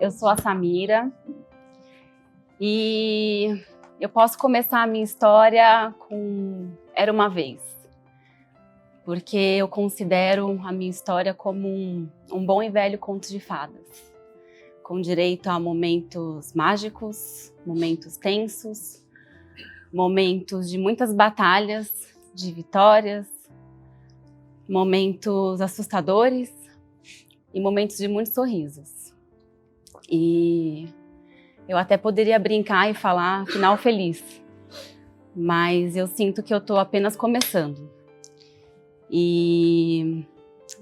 eu sou a Samira e eu posso começar a minha história com Era Uma Vez, porque eu considero a minha história como um bom e velho conto de fadas, com direito a momentos mágicos, momentos tensos, momentos de muitas batalhas, de vitórias, momentos assustadores e momentos de muitos sorrisos. E eu até poderia brincar e falar final feliz, mas eu sinto que eu estou apenas começando. E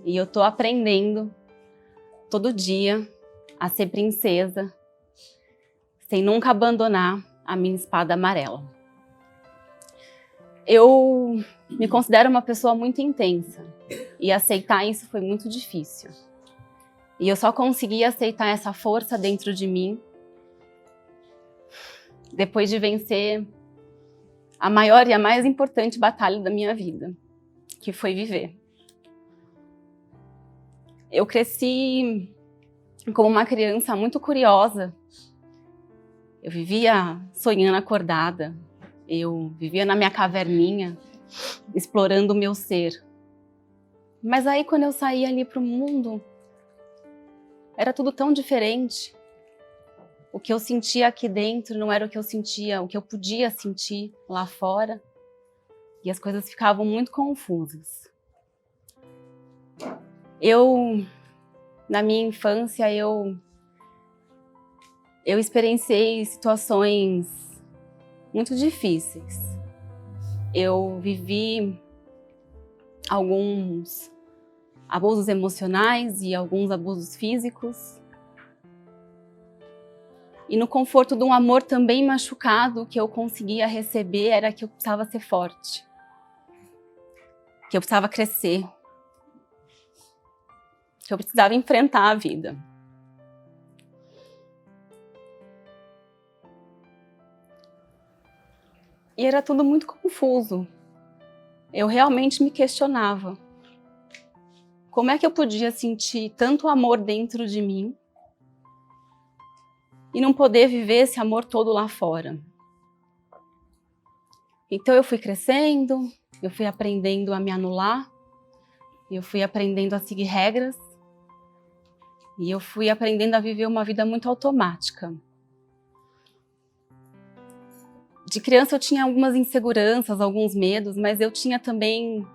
eu estou aprendendo todo dia a ser princesa, sem nunca abandonar a minha espada amarela. Eu me considero uma pessoa muito intensa e aceitar isso foi muito difícil. E eu só consegui aceitar essa força dentro de mim depois de vencer a maior e a mais importante batalha da minha vida, que foi viver. Eu cresci como uma criança muito curiosa. Eu vivia sonhando acordada. Eu vivia na minha caverninha, explorando o meu ser. Mas aí, quando eu saí ali para o mundo, era tudo tão diferente. O que eu sentia aqui dentro não era o que eu sentia, o que eu podia sentir lá fora. E as coisas ficavam muito confusas. Na minha infância, eu experienciei situações muito difíceis. Eu vivi alguns abusos emocionais e alguns abusos físicos. E no conforto de um amor também machucado, o que eu conseguia receber era que eu precisava ser forte, que eu precisava crescer, que eu precisava enfrentar a vida. E era tudo muito confuso. Eu realmente me questionava. Como é que eu podia sentir tanto amor dentro de mim e não poder viver esse amor todo lá fora? Então eu fui crescendo, eu fui aprendendo a me anular, eu fui aprendendo a seguir regras e eu fui aprendendo a viver uma vida muito automática. De criança eu tinha algumas inseguranças, alguns medos, mas eu tinha também,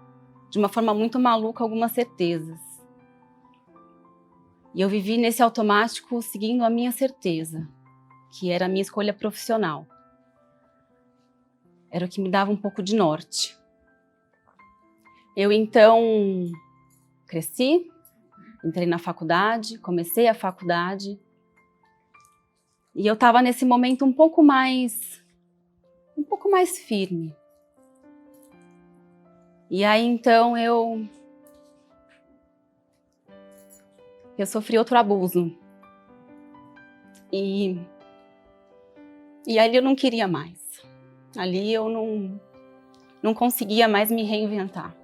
de uma forma muito maluca, algumas certezas. E eu vivi nesse automático seguindo a minha certeza, que era a minha escolha profissional. Era o que me dava um pouco de norte. Eu então cresci, entrei na faculdade, comecei a faculdade, e eu estava nesse momento um pouco mais firme. E aí então eu sofri outro abuso. E ali eu não queria mais. Ali eu não conseguia mais me reinventar.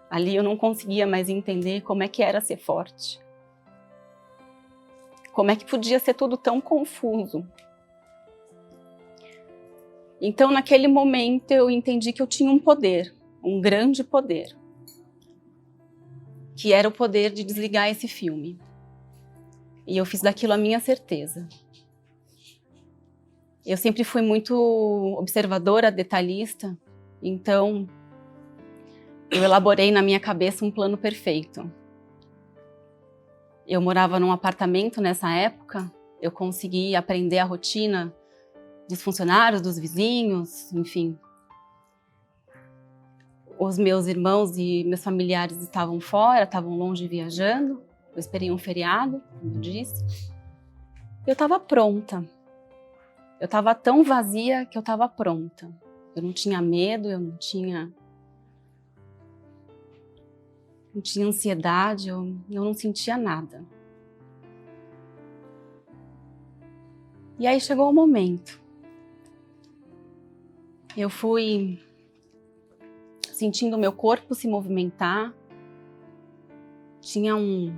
Ali eu não conseguia mais entender como é que era ser forte. Como é que podia ser tudo tão confuso. Então, naquele momento, eu entendi que eu tinha um poder, um grande poder, que era o poder de desligar esse filme. E eu fiz daquilo a minha certeza. Eu sempre fui muito observadora, detalhista, então eu elaborei na minha cabeça um plano perfeito. Eu morava num apartamento nessa época, eu consegui aprender a rotina dos funcionários, dos vizinhos, enfim. Os meus irmãos e meus familiares estavam fora, estavam longe viajando. Eu esperei um feriado, como eu disse. Eu estava pronta. Eu estava tão vazia que eu estava pronta. Eu não tinha medo, eu não tinha ansiedade, eu não sentia nada. E aí chegou o momento. Eu fui sentindo o meu corpo se movimentar. Tinha um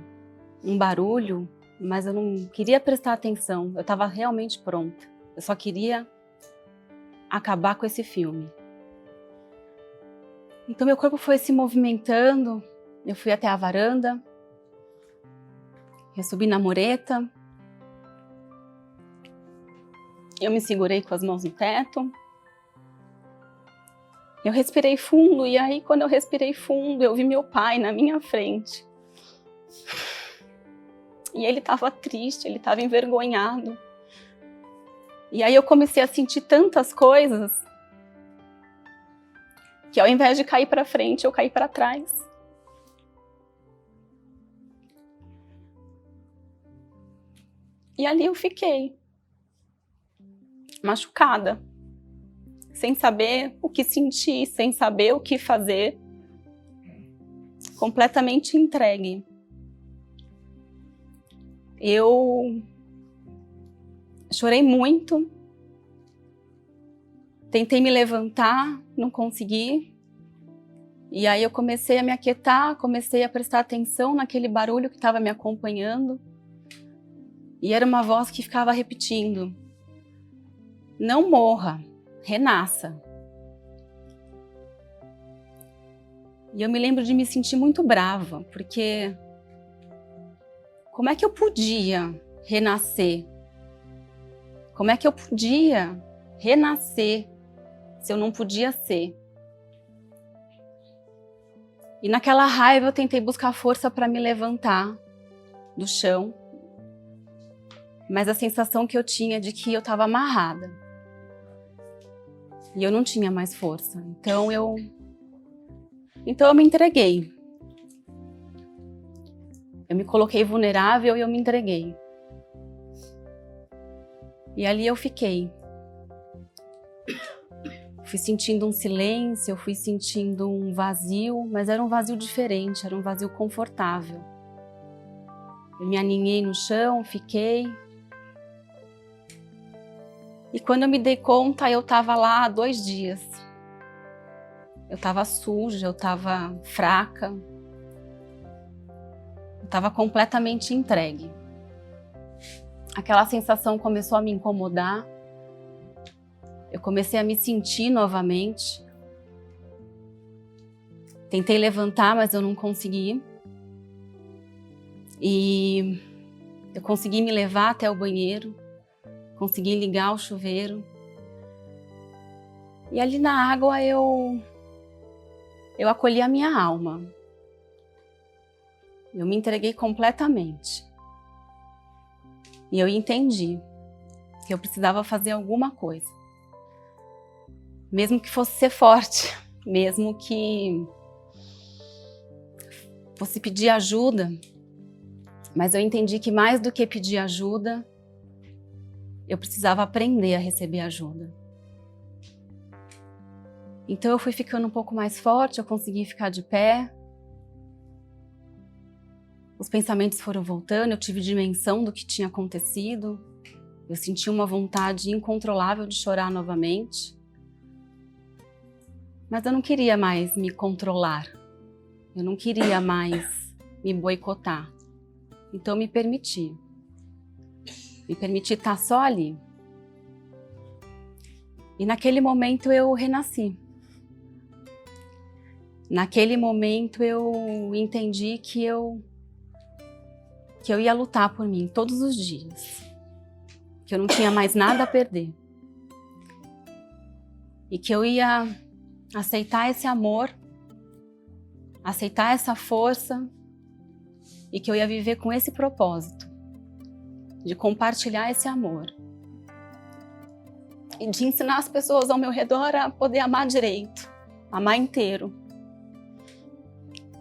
barulho mas eu não queria prestar atenção. Eu estava realmente pronta. Eu só queria acabar com esse filme. Então meu corpo foi se movimentando, eu fui até a varanda, eu subi na mureta, eu me segurei com as mãos no teto, eu respirei fundo e aí quando eu respirei fundo eu vi meu pai na minha frente. E ele estava triste, ele estava envergonhado. E aí eu comecei a sentir tantas coisas que ao invés de cair para frente, eu caí para trás. E ali eu fiquei, machucada, sem saber o que sentir, sem saber o que fazer, completamente entregue. Eu chorei muito, tentei me levantar, não consegui. E aí eu comecei a me aquietar, comecei a prestar atenção naquele barulho que estava me acompanhando. E era uma voz que ficava repetindo: não morra, renasça. E eu me lembro de me sentir muito brava, porque como é que eu podia renascer? Como é que eu podia renascer se eu não podia ser? E naquela raiva eu tentei buscar força para me levantar do chão, mas a sensação que eu tinha de que eu estava amarrada. E eu não tinha mais força. Então eu me entreguei. Eu me coloquei vulnerável e eu me entreguei. E ali eu fiquei. Fui sentindo um silêncio, eu fui sentindo um vazio, mas era um vazio diferente, era um vazio confortável. Eu me aninhei no chão, fiquei. E quando eu me dei conta, eu estava lá há 2 dias. Eu estava suja, eu estava fraca. Eu estava completamente entregue. Aquela sensação começou a me incomodar. Eu comecei a me sentir novamente. Tentei levantar, mas eu não consegui. E eu consegui me levar até o banheiro. Consegui ligar o chuveiro. E ali na água eu acolhi a minha alma. Eu me entreguei completamente. E eu entendi que eu precisava fazer alguma coisa. Mesmo que fosse ser forte, mesmo que fosse pedir ajuda, mas eu entendi que mais do que pedir ajuda, eu precisava aprender a receber ajuda. Então eu fui ficando um pouco mais forte, eu consegui ficar de pé. Os pensamentos foram voltando, eu tive dimensão do que tinha acontecido. Eu senti uma vontade incontrolável de chorar novamente. Mas eu não queria mais me controlar. Eu não queria mais me boicotar. Então eu me permiti. Me permiti estar só ali. E naquele momento eu renasci. Naquele momento eu entendi que eu ia lutar por mim todos os dias. Que eu não tinha mais nada a perder. E que eu ia aceitar esse amor, aceitar essa força, e que eu ia viver com esse propósito, de compartilhar esse amor. E de ensinar as pessoas ao meu redor a poder amar direito, amar inteiro.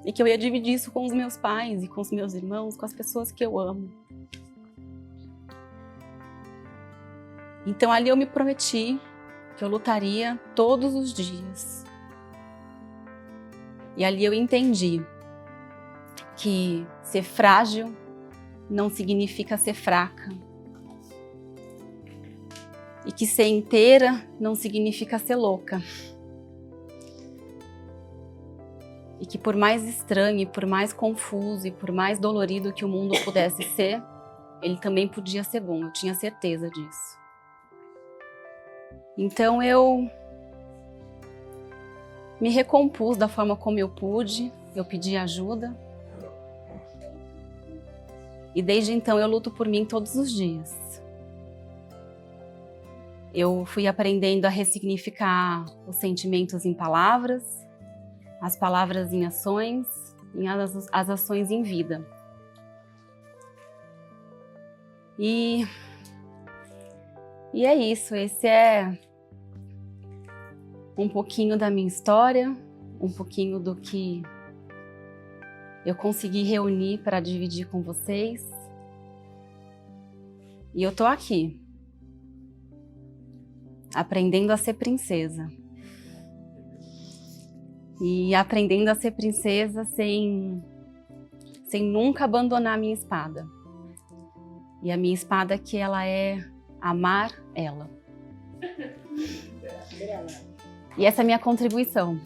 E que eu ia dividir isso com os meus pais e com os meus irmãos, com as pessoas que eu amo. Então ali eu me prometi que eu lutaria todos os dias. E ali eu entendi que ser frágil não significa ser fraca. E que ser inteira não significa ser louca. E que por mais estranho, e por mais confuso e por mais dolorido que o mundo pudesse ser, ele também podia ser bom, eu tinha certeza disso. Então eu me recompus da forma como eu pude, eu pedi ajuda. E desde então eu luto por mim todos os dias. Eu fui aprendendo a ressignificar os sentimentos em palavras, as palavras em ações, e as ações em vida. E é isso, esse é um pouquinho da minha história, um pouquinho do que eu consegui reunir para dividir com vocês. E eu tô aqui, aprendendo a ser princesa. E aprendendo a ser princesa sem nunca abandonar a minha espada. E a minha espada que ela é amar ela. E essa é a minha contribuição.